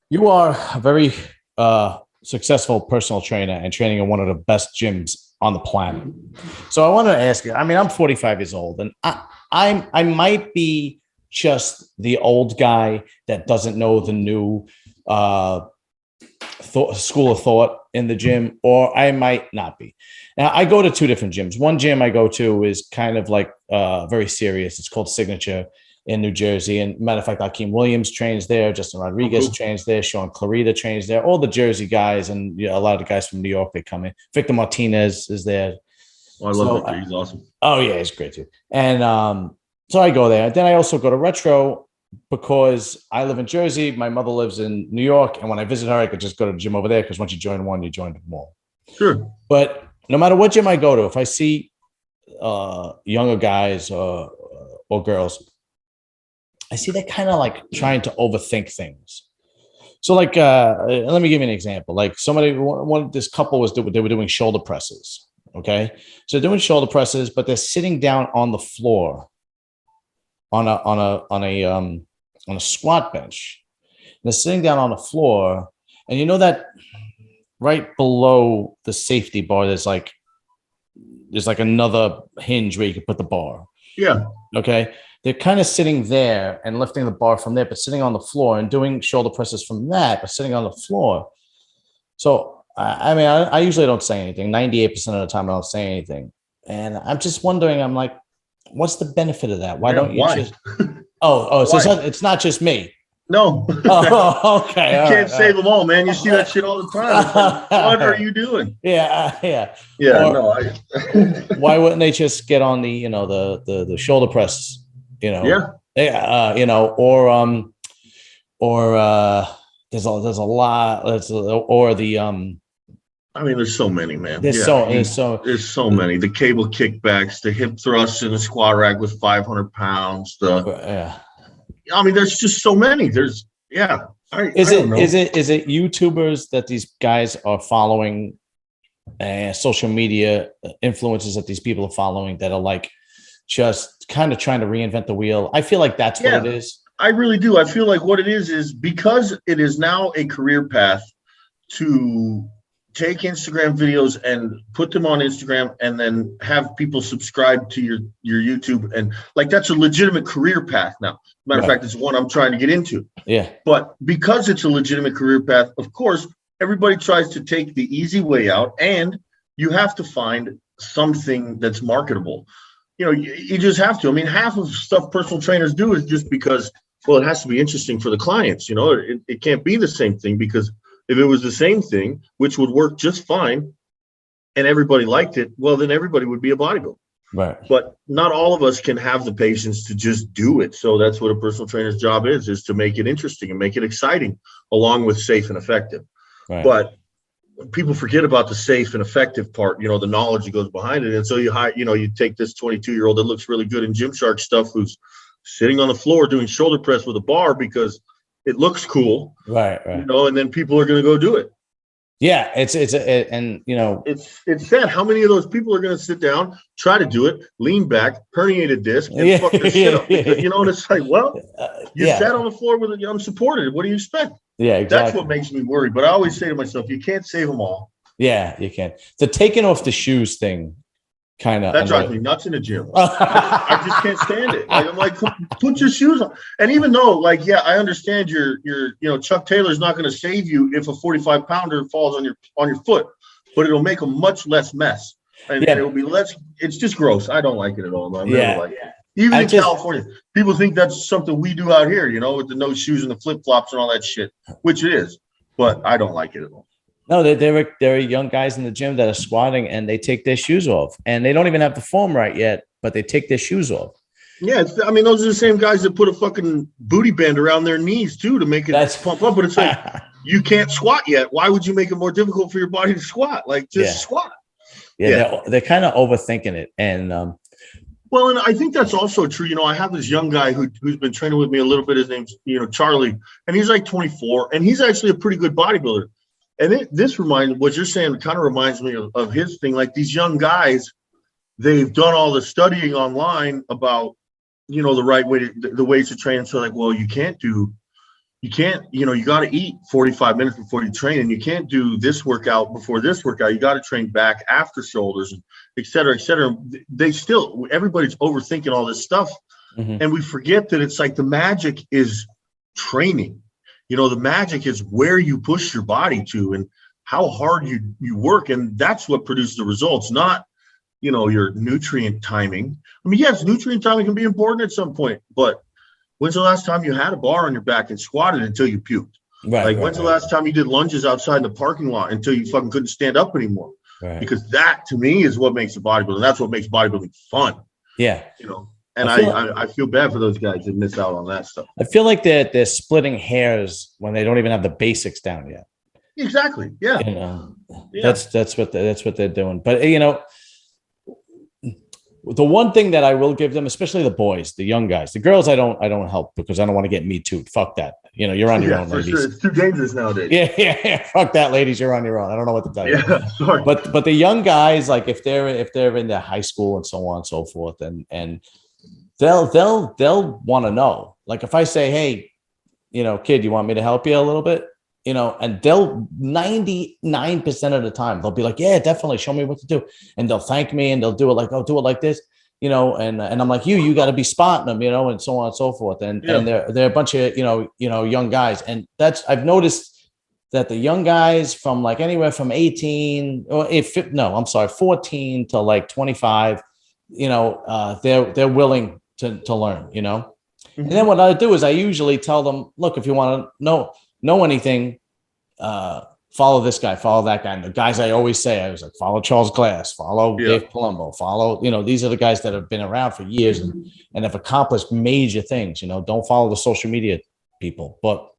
You are a very successful personal trainer and training in one of the best gyms on the planet. So I want to ask you. I mean, I'm 45 years old, and I might be just the old guy that doesn't know the new uh, school of thought in the gym, or I might not be. Now, I go to two different gyms. One gym I go to is kind of like very serious. It's called Signature in New Jersey. And matter of fact, Akeem Williams trains there. Justin Oh, Rodriguez cool. trains there. Sean Clarita trains there. All the Jersey guys and a lot of the guys from New York, they come in. Victor Martinez is there. Oh, I love So, Victor. He's awesome. oh, yeah, he's great too. And so I go there. Then I also go to Retro because I live in Jersey. My mother lives in New York. And when I visit her, I could just go to the gym over there because once you join one, you join them all. Sure. But no matter what gym I go to, if I see younger guys or girls, I see they're kind of like trying to overthink things. So, like, let me give you an example. Like, this couple they were doing shoulder presses. Okay, so they're doing shoulder presses, but they're sitting down on the floor on a squat bench. And they're sitting down on the floor, and you know that right below the safety bar, there's like another hinge where you can put the bar. Yeah. Okay. They're kind of sitting there and lifting the bar from there, but sitting on the floor and doing shoulder presses from that, but sitting on the floor. So, I mean, I usually don't say anything. 98% of the time, I don't say anything. And I'm just wondering, I'm like, what's the benefit of that? Why Yeah. don't you Why? just, so Why? it's not just me. No. Oh, okay. You All can't right. save them all, man. You see that shit all the time. It's like, what are you doing? Yeah. Yeah. Yeah. Or No. why wouldn't they just get on the shoulder press, Yeah. or there's a lot. Or the I mean, there's so many, man. there's Yeah. so there's so There's so many. The cable kickbacks, the hip thrusts in the squat rack with 500 pounds. yeah. I mean, there's just so many. Yeah. I don't know. Is it YouTubers that these guys are following, social media influences that these people are following that are like just kind of trying to reinvent the wheel? I feel like that's what Yeah, it is. I really do. I feel like what it is because it is now a career path to take Instagram videos and put them on Instagram and then have people subscribe to your YouTube, and like that's a legitimate career path now. Matter of Right. fact, it's one I'm trying to get into. Yeah. But because it's a legitimate career path, of course, everybody tries to take the easy way out, and you have to find something that's marketable. You just have to. I mean, half of stuff personal trainers do is just because, well, it has to be interesting for the clients. It can't be the same thing, because if it was the same thing, which would work just fine, and everybody liked it, well, then everybody would be a bodybuilder. Right. But not all of us can have the patience to just do it. So that's what a personal trainer's job is to make it interesting and make it exciting, along with safe and effective. Right. But people forget about the safe and effective part, the knowledge that goes behind it. And so you take this 22-year-old that looks really good in Gymshark stuff, who's sitting on the floor doing shoulder press with a bar because it looks cool, Right. and then people are going to go do it. Yeah. It's sad. How many of those people are going to sit down, try to do it, lean back, herniated disc, and Yeah. fuck their shit up? And it's like, well, you yeah. sat on the floor with it unsupported. What do you expect? Yeah. Exactly. That's what makes me worried. But I always say to myself, you can't save them all. Yeah, you can. The taking off the shoes thing kind of That drives me nuts in the gym. I just can't stand it. Like, I'm like, put your shoes on. And even though, like, yeah, I understand your Chuck Taylor's not going to save you if a 45-pounder falls on your foot, but it'll make a much less mess, and it'll be less. It's just gross. I don't like it at all. I never like it. Even in California, people think that's something we do out here, with the no shoes and the flip flops and all that shit, which it is, but I don't like it at all. No, there are young guys in the gym that are squatting and they take their shoes off, and they don't even have the form right yet, but they take their shoes off. Yeah, those are the same guys that put a fucking booty band around their knees too to make it pump up. But it's like, you can't squat yet. Why would you make it more difficult for your body to squat? Like, just squat. Yeah, they're kind of overthinking it, and well, and I think that's also true. I have this young guy who's been training with me a little bit. His name's Charlie, and he's like 24, and he's actually a pretty good bodybuilder. And what you're saying kind of reminds me of his thing. Like, these young guys, they've done all the studying online about, the right way the ways to train. So like, well, you can't do you can't, you got to eat 45 minutes before you train, and you can't do this workout before this workout. You got to train back after shoulders, and et cetera, et cetera. Everybody's overthinking all this stuff. Mhm. And we forget that it's like the magic is training. The magic is where you push your body to and how hard you work. And that's what produces the results, not, your nutrient timing. I mean, yes, nutrient timing can be important at some point, but when's the last time you had a bar on your back and squatted until you puked? Right. When's the last time you did lunges outside in the parking lot until you fucking couldn't stand up anymore? Right. Because that, to me, is what makes the bodybuilding. That's what makes bodybuilding fun. Yeah. And I feel bad for those guys that miss out on that stuff. I feel like they're splitting hairs when they don't even have the basics down yet. Exactly. Yeah. Yeah. That's what they're doing. But the one thing that I will give them, especially the boys, the young guys, the girls, I don't help because I don't want to get me too. Fuck that. You're on your own, ladies. Sure. It's too dangerous nowadays. Yeah. Fuck that, ladies. You're on your own. I don't know what to tell you. Yeah, sorry. But the young guys, like if they're in their high school and so on and so forth, and they'll want to know. Like if I say, hey, kid, you want me to help you a little bit? And they'll 99% of the time, they'll be like, yeah, definitely show me what to do. And they'll thank me and they'll do it like, oh, do it like this, and I'm like, you got to be spotting them, and so on and so forth. And they're a bunch of, young guys. And I've noticed that the young guys from like anywhere from 14 to like 25, they're willing to learn, Mm-hmm. And then what I do is I usually tell them, look, if you want to know anything, follow this guy, follow that guy. And the guys I always say, I was like, follow Charles Glass, follow Dave Palumbo, follow, these are the guys that have been around for years and have accomplished major things. Don't follow the social media people. But